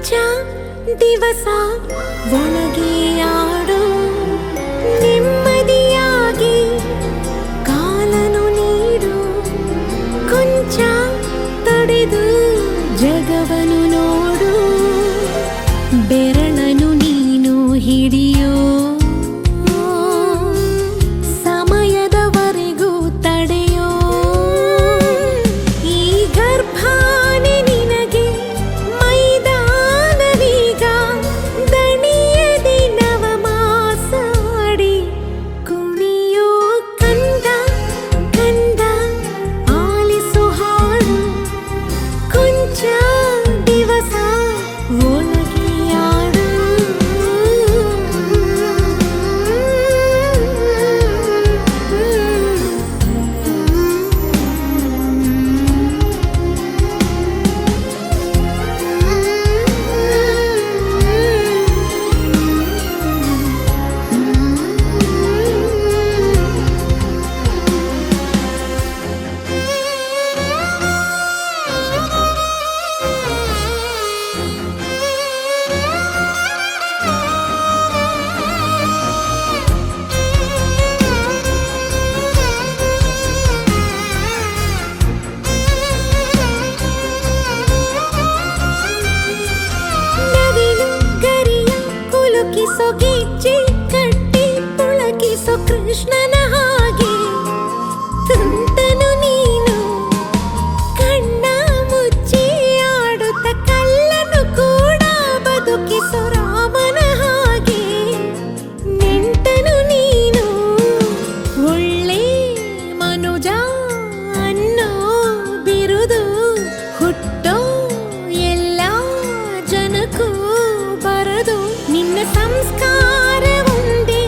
ಕೊಂಚ ದಿವಸ ಒಳಗೆ ಆಡು ನೆಮ್ಮದಿಯಾಗಿ ಕಾಲನು ನೀಡು ಕೊಂಚ ತಡೆದು ಜಗವನು ನೋಡು ಬೆರಳನು ನೀನು ಹಿಡಿಯೋ ಸಮಯದವರೆಗೂ ತಡೆಯೋ ಈ ಗರ್ಭಾನೆ ನಿನಗೆ ಮೈದಾನವೀಗ ದಣಿಯದಿ ನವಮಾಸಾಡಿ ಕುಣಿಯೋ ಕಂದ ಕಂದ ಆಲಿಸು ಹಾಡು ಕೊಂಚ ದಿವಸ ಒಳಗೆ ಆಡು ನವಿಲು ಗರಿಯ ಕುಲುಕಿಸೋ ಗೆಜ್ಜೆ ಕಟ್ಟಿ ಪುಳಕಿಸೋ ಕೃಷ್ಣನ ಹಾಗೆ ತುಂಟನು ನೀನು ಕಣ್ಣ ಮುಚ್ಚಿ ಆಡುತ್ತ ಕಲ್ಲನು ಕೂಡ ಬದುಕಿಸೋ ರಾಮನ ಹಾಗೆ ನೆಂಟನು ನೀನು ಒಳ್ಳೆ ಮನುಜ ಅನ್ನೋ ಬಿರುದು ಹುಟ್ಟೋ ಎಲ್ಲ ಜನಕ್ಕೂ ಬರದು ನಿನ್ನ ಸಂಸ್ಕಾರ ಒಂದೇ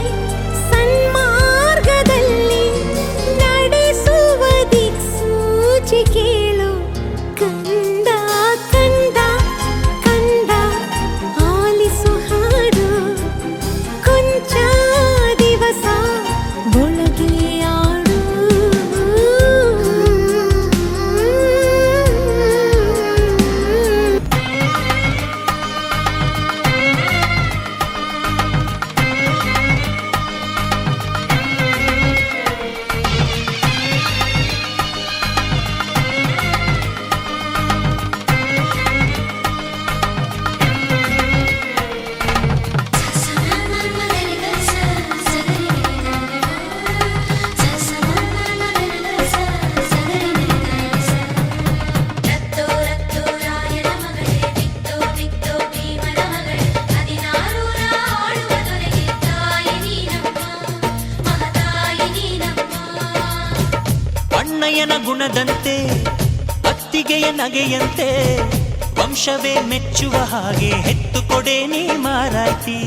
ಸನ್ಮಾರ್ಗದಲ್ಲಿ ನಡೆಸುವ ದಿಕ್ಸೂಚಿ ಕೇಳು ಕಂದ ಕಂದ ಕಂದ ಆಲಿಸು ಹಾಡು ಕೊಂಚ ದಿವಸ ಒಳಗೆ ಆಡು ಅಣ್ಣಯ್ಯನ ಗುಣದಂತೆ ಅತ್ತಿಗೆಯ ನಗೆಯಂತೆ ವಂಶವೇ ಮೆಚ್ಚುವ ಹಾಗೆ ಹೆತ್ತು ಕೊಡೆ ನೀ ಮಾರಾಯ್ತಿ.